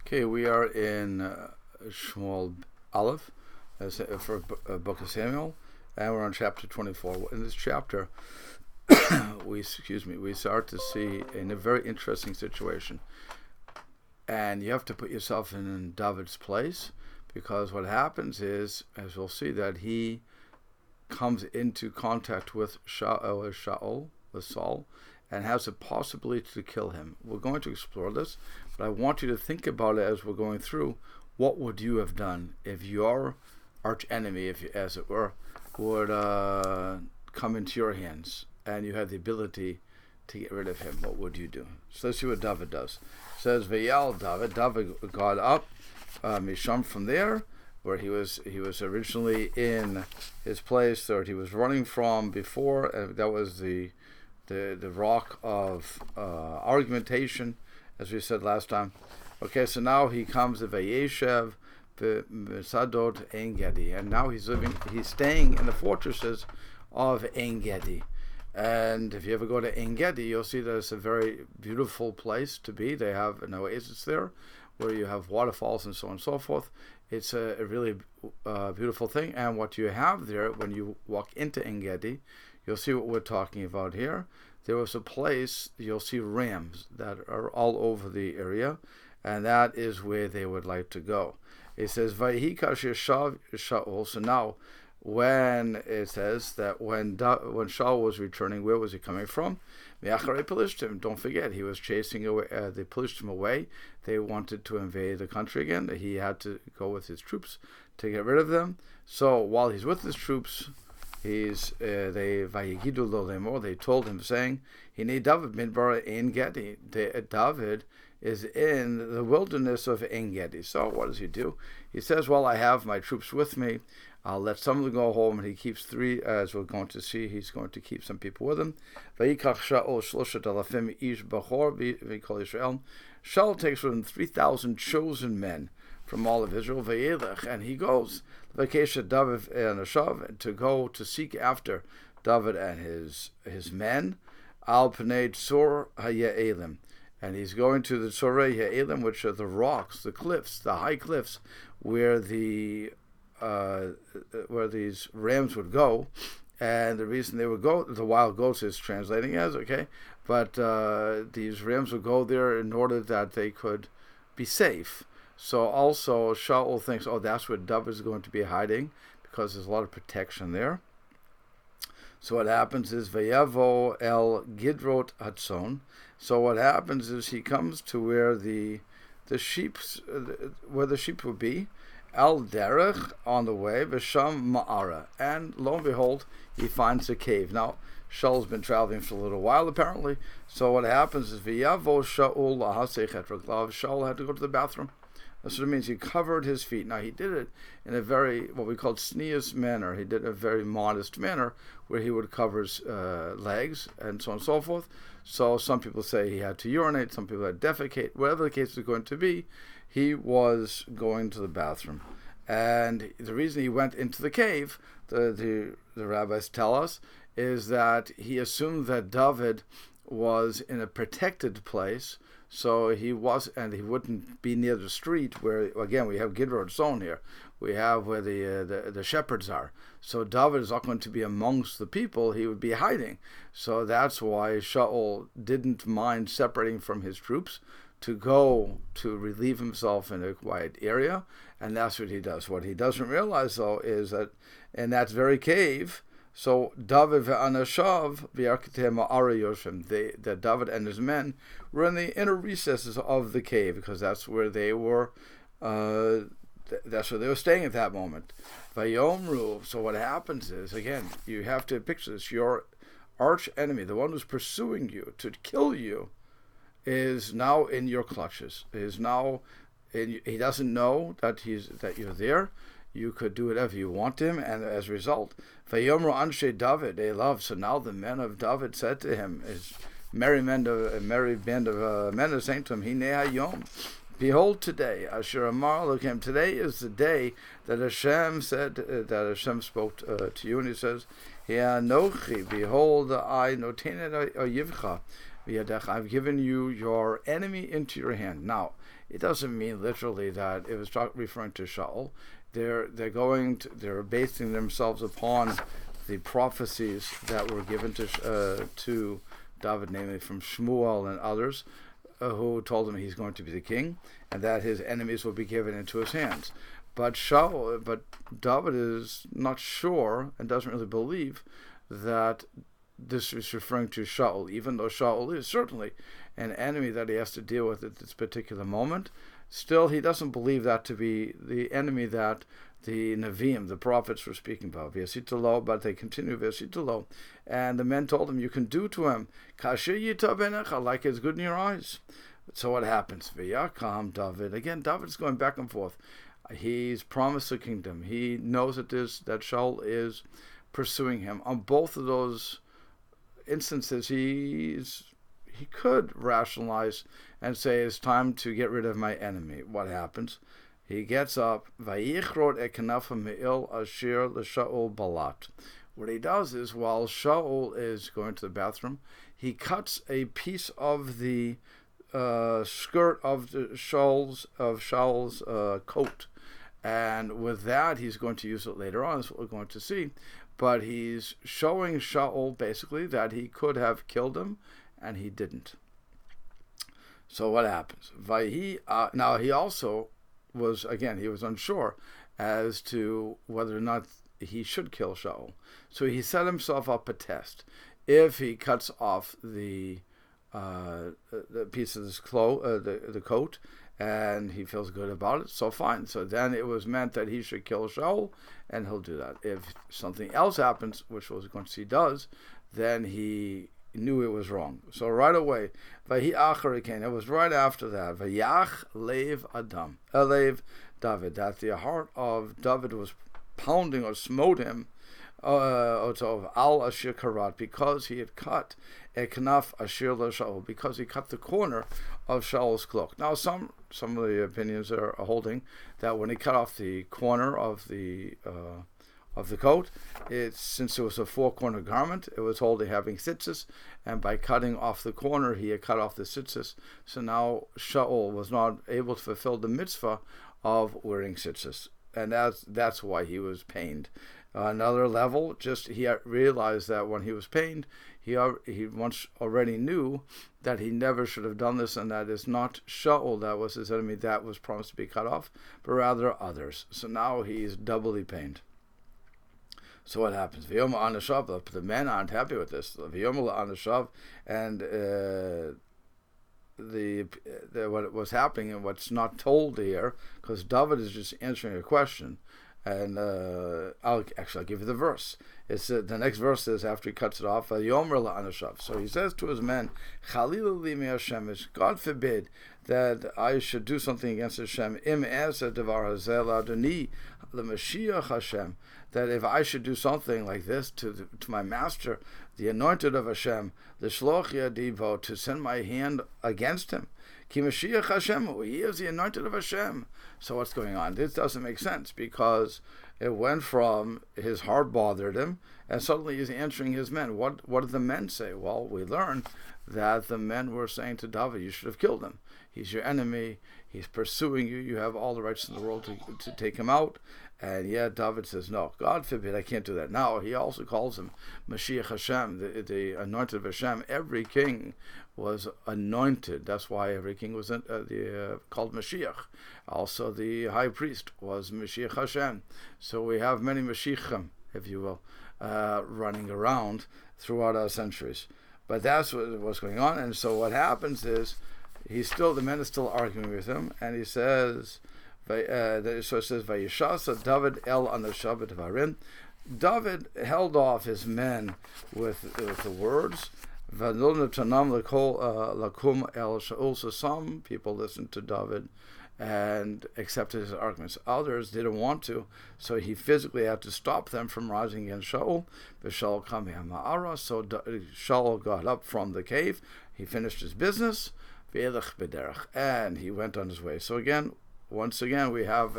Okay, we are in Shmuel Aleph for Book of Samuel, and we're on chapter 24. In this chapter, we start to see in a very interesting situation, and you have to put yourself in David's place, because what happens is, as we'll see, that he comes into contact with Saul, and has a possibility to kill him. We're going to explore this, but I want you to think about it as we're going through. What would you have done if your arch enemy, as it were, would come into your hands and you had the ability to get rid of him? What would you do? So let's see what David does. It says, Vayal David got up, Misham, from there, where he was originally in his place that he was running from before. That was the rock of argumentation, as we said last time. Okay, so now he comes to Vayeshev, Sadot, Ein Gedi, and now he's staying in the fortresses of Ein Gedi. And if you ever go to Ein Gedi, you'll see that it's a very beautiful place to be. They have an oasis there, where you have waterfalls and so on and so forth. It's a really beautiful thing. And what you have there, when you walk into Ein Gedi, you'll see what we're talking about here. There was a place, you'll see rams that are all over the area, and that is where they would like to go. It says, Vayikash Yeshav Shaul. So now, when it says that when Shaul was returning, where was he coming from? Don't forget, he was chasing away the Pelishtim away. They wanted to invade the country again. He had to go with his troops to get rid of them. So while he's with his troops, they told him, saying, Hine David midbar Ein Gedi. David is in the wilderness of Ein Gedi. So what does he do? He says, well, I have my troops with me. I'll let some of them go home, and he keeps three, as we're going to see. He's going to keep some people with him. Shaul takes with him 3,000 chosen men from all of Israel, and he goes to go to seek after David and his men, al pnei tzor haye'elim, and he's going to the tzorei haye'elim, which are the rocks, the cliffs, the high cliffs, where these rams would go. And the reason they would go, the wild goats is translating as, okay, but these rams would go there in order that they could be safe. So also Shaul thinks, that's where David is going to be hiding, because there's a lot of protection there. So what happens is Vayavo el Gidrot Hatzon. So what happens is he comes to where the sheep would be, El Derech, on the way, Visham Ma'ara, and lo and behold, he finds a cave. Now, Shaul's been traveling for a little while, apparently. So what happens is Vayavo Shaul lahasech raglav. Shaul had to go to the bathroom. That's what it means. He covered his feet. Now, he did it in a very, what we call sneeze manner. He did it in a very modest manner, where he would cover his legs and so on and so forth. So some people say he had to urinate, some people had to defecate. Whatever the case is going to be, he was going to the bathroom. And the reason he went into the cave, the rabbis tell us, is that he assumed that David was in a protected place, so he wouldn't be near the street where, again, we have Gidrot zone here. We have where the shepherds are. So David is not going to be amongst the people. He would be hiding. So that's why Shaul didn't mind separating from his troops to go to relieve himself in a quiet area. And that's what he does. What he doesn't realize, though, is that in that very cave, so David ve'anashav v'yarketem ha'ara yoshim, that David and his men were in the inner recesses of the cave, because that's where they were. That's where they were staying at that moment. Vayomru. So what happens is, again, you have to picture this: your arch enemy, the one who's pursuing you to kill you, is now in your clutches. He doesn't know that you're there. You could do whatever you want to him, and as a result, Vayomru anshe David, they love. So now the men of David said to him, his merry band of men are saying to him, Hine hayom, behold today, Asher Amar Elokim, today is the day that Hashem said, that Hashem spoke to you, and he says, Nochi, behold, I notenet oyivcha, I've given you your enemy into your hand. Now, it doesn't mean literally that it was referring to Shaul. They're basing themselves upon the prophecies that were given to David, namely from Shmuel and others, who told him he's going to be the king, and that his enemies will be given into his hands. But David is not sure and doesn't really believe that this is referring to Shaul, even though Shaul is certainly an enemy that he has to deal with at this particular moment. Still, he doesn't believe that to be the enemy that the Nevi'im, the prophets, were speaking about. V'yasitalo, but they continue V'yasitalo. And the men told him, you can do to him, Kasher yita b'einecha, like it's good in your eyes. So what happens? V'yakam David. Again, David's going back and forth. He's promised a kingdom. He knows that Shaul is pursuing him. On both of those instances, he could rationalize and say, it's time to get rid of my enemy. What happens? He gets up. Vayichrod ekanafa me'il ashir l'Shaul balat. What he does is, while Shaul is going to the bathroom, he cuts a piece of the skirt of Shaul's coat. And with that, he's going to use it later on, as we're going to see. But he's showing Shaul, basically, that he could have killed him, and he didn't. So what happens? Now, he also was unsure as to whether or not he should kill Shaul. So he set himself up a test. If he cuts off the piece of his the coat, and he feels good about it, so fine. So then it was meant that he should kill Shaul, and he'll do that. If something else happens, which we're going to see does, then he knew it was wrong. So right away, Vahi Acharikain, it was right after that, Vayach Lev David, that the heart of David was pounding or smote him, al Ashir Karat, because he had cut a knaf Ashir Shaul, because he cut the corner of Shaul's cloak. Now, some of the opinions are holding that when he cut off the corner of the coat, since it was a four-corner garment, it was holding having tzitzis, and by cutting off the corner, he had cut off the tzitzis. So now Shaul was not able to fulfill the mitzvah of wearing tzitzis, and that's why he was pained. Another level, just he realized that when he was pained, he once already knew that he never should have done this, and that it's not Shaul that was his enemy that was promised to be cut off, but rather others. So now he's doubly pained. So what happens? V'yom anashav, the men aren't happy with this. V'yom anashav, and what was happening and what's not told here, because David is just answering a question. And I'll give you the verse. It's the next verse is after he cuts it off. So he says to his men, God forbid that I should do something against Hashem. That if I should do something like this to my master, the anointed of Hashem, the shloch yadivo, to send my hand against him. Ki Mashiach Hashem, he is the anointed of Hashem. So what's going on? This doesn't make sense, because it went from his heart bothered him, and suddenly he's answering his men. What did the men say? Well, we learn that the men were saying to David, you should have killed him. He's your enemy. He's pursuing you. You have all the rights in the world to take him out. And yet David says, no, God forbid, I can't do that. Now, he also calls him Mashiach Hashem, the anointed of Hashem. Every king was anointed. That's why every king was called Mashiach. Also, the high priest was Mashiach Hashem. So we have many Mashiachim, if you will, running around throughout our centuries. But that's what's going on. And so what happens is, the men are still arguing with him, and he says, so it says, Vayishasa David el anashav dvarim. David held off his men with the words, V'nol lakol lakum el Shaul. So some people listened to David and accepted his arguments. Others didn't want to, so he physically had to stop them from rising against Shaul. V'Shaul kam ha'ara. So Shaul got up from the cave. He finished his business, and he went on his way. So once again, we have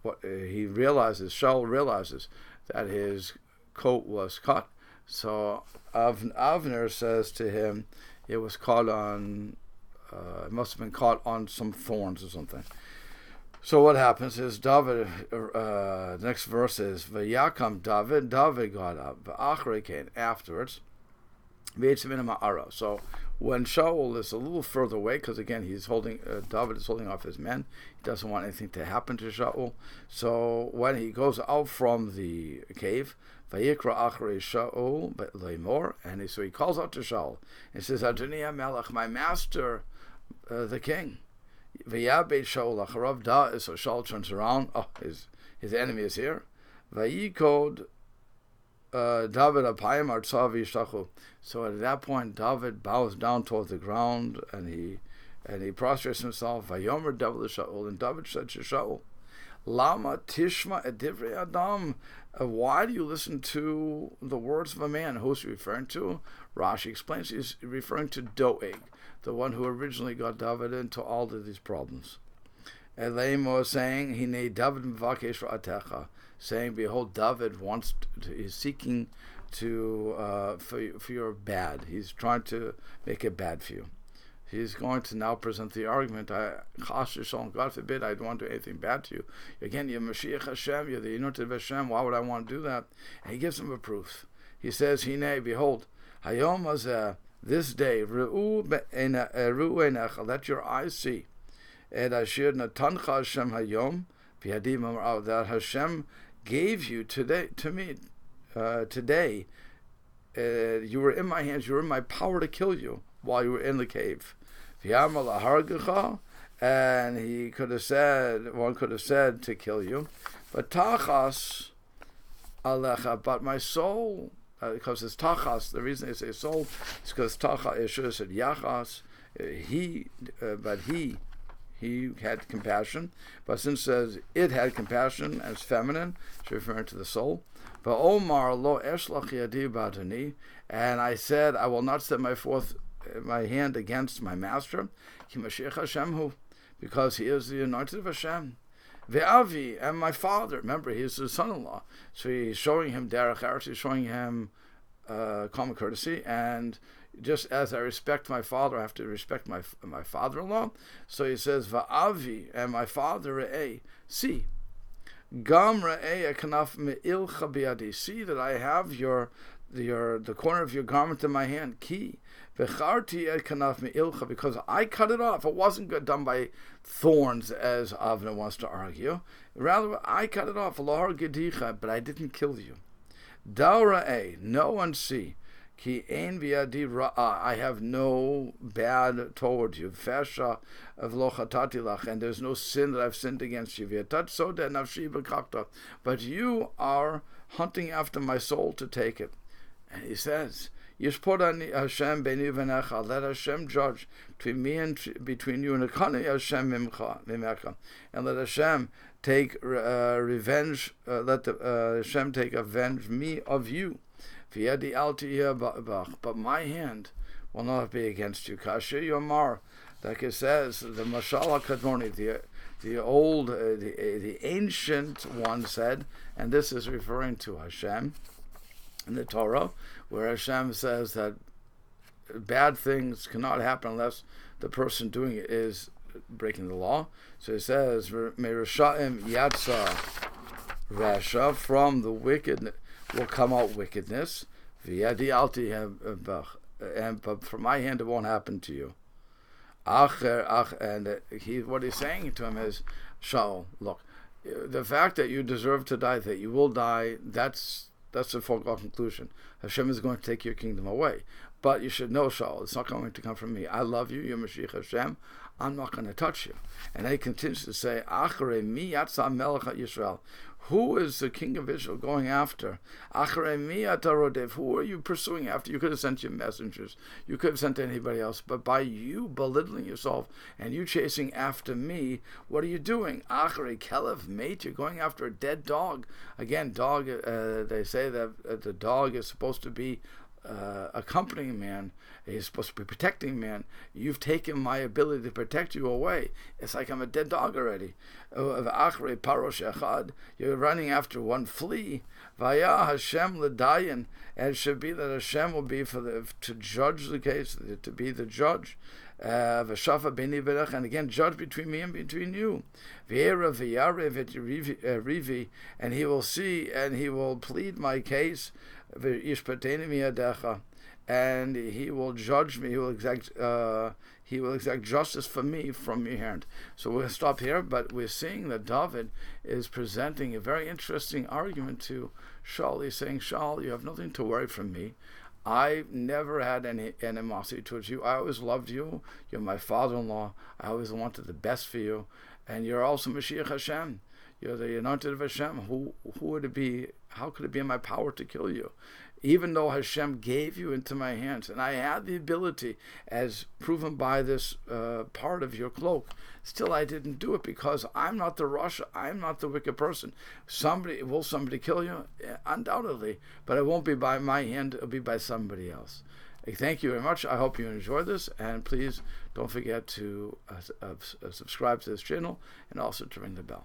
what he realizes. Shaul realizes that his coat was cut. So Avner says to him, it was caught on it must have been caught on some thorns or something. So what happens is David, the next verse is, Vayakam David got up, V'achrei came afterwards, so when Shaul is a little further away, because again David is holding off his men, he doesn't want anything to happen to Shaul. So when he goes out from the cave, Vayikra achrei Shaul leimor, and so he calls out to Shaul and says, Adoni HaMelech, my master, the king. Vayabed Shaul acharav da. So Shaul turns around. Oh, his enemy is here. Vayikod David apayim artzav yishtachu. So at that point, David bows down towards the ground and he prostrates himself. Vayomer David Shaul, and David said to Shaul, Lama tishma edivrei adam. Why do you listen to the words of a man? Who's he referring to? Rashi explains he's referring to Doeg, the one who originally got David into all of these problems. Elaim was saying, Hine David mvakesh ra'atecha, saying, behold, David is seeking to for your bad. He's trying to make it bad for you. He's going to now present the argument. God forbid I don't want to do anything bad to you. Again, you're Mashiach Hashem, you're the anointed of Hashem. Why would I want to do that? And he gives him a proof. He says, Hine, behold, Hayom hazeh, this day, let your eyes see. And Ashir natancha Hashem hayom, that Hashem gave you today to me. Today, you were in my hands. You were in my power to kill you while you were in the cave. And he could have said, one could have said to kill you, but tachas alecha, but my soul, because it's tachas. The reason they say soul is because tachas. It should have said yachas. But he had compassion. But since it says it had compassion and it's feminine, it's referring to the soul. But Omar lo eshlach yadi badani, and I said, I will not set my hand against my master, ki Mashiach Hashem hu, because he is the anointed of Hashem. Ve'avi, and my father, remember, he is his son-in-law, so he's showing him derech eretz, he's showing him common courtesy, and just as I respect my father, I have to respect my father-in-law. So he says, Va'avi, and my father, re'eh, see, gam re'eh kanaf me'ilcha biadi, see that I have the corner of your garment in my hand, ki, v'charti et kanaf me'ilcha, because I cut it off. It wasn't done by thorns, as Avner wants to argue. Rather, I cut it off, lahar gedicha, but I didn't kill you. Dau re'eh, no one see, ki ein biadi ra'ah, I have no bad toward you. Fesha v'lo chatati lach, and there's no sin that I've sinned against you. V'yatat soda nafshi b'kakta, but you are hunting after my soul to take it. And he says, Yishpod Hashem beini v'necha, let Hashem judge between me and between you, and Ekani Hashem mimecha, and let Hashem take revenge. Let Hashem take revenge me of you. V'yadi al tiyeh ba'ach, but my hand will not be against you. Kasher Yomar, like it says, the Mashal HaKadmoni, the old, the ancient one said, and this is referring to Hashem in the Torah, where Hashem says that bad things cannot happen unless the person doing it is breaking the law. So it says, Me'rasha'im yatsa rasha, from the wicked will come out wickedness. V'yadi alti and but from my hand it won't happen to you. And what he's saying to him is, Shaul, look, the fact that you deserve to die, that you will die, that's a foregone conclusion. Hashem is going to take your kingdom away. But you should know, Shaul, it's not going to come from me. I love you, you're Mashiach Hashem. I'm not going to touch you. And he continues to say, Acharei mi yatsa melech Yisrael. Who is the king of Israel going after? Acharei mi ata rodev. Who are you pursuing after? You could have sent your messengers. You could have sent anybody else. But by you belittling yourself and you chasing after me, what are you doing? Acharei kelev mate. You're going after a dead dog. Again, dog. They say that the dog is supposed to be accompanying man. He's supposed to be protecting man. You've taken my ability to protect you away. It's like I'm a dead dog already. You're running after one flea. Vaya Hashem l'dayan, and it should be that Hashem will be to judge the case, to be the judge. V'shafa b'nei v'lech, and again judge between me and between you. V'era v'yarev et rivi, and he will see and he will plead my case. V'yishpateni miyadecha, and he will judge me. He will exact justice for me from your hand. So we'll stop here, but we're seeing that David is presenting a very interesting argument to Shaul. He's saying, Shaul, you have nothing to worry from me. I never had any animosity towards you. I always loved you. You're my father-in-law. I always wanted the best for you. And you're also Mashiach Hashem. You're the anointed of Hashem. Who would it be? How could it be in my power to kill you? Even though Hashem gave you into my hands, and I had the ability, as proven by this part of your cloak, still I didn't do it because I'm not the Rasha, I'm not the wicked person. Will somebody kill you? Undoubtedly, but it won't be by my hand, it'll be by somebody else. Thank you very much. I hope you enjoyed this, and please don't forget to subscribe to this channel and also to ring the bell.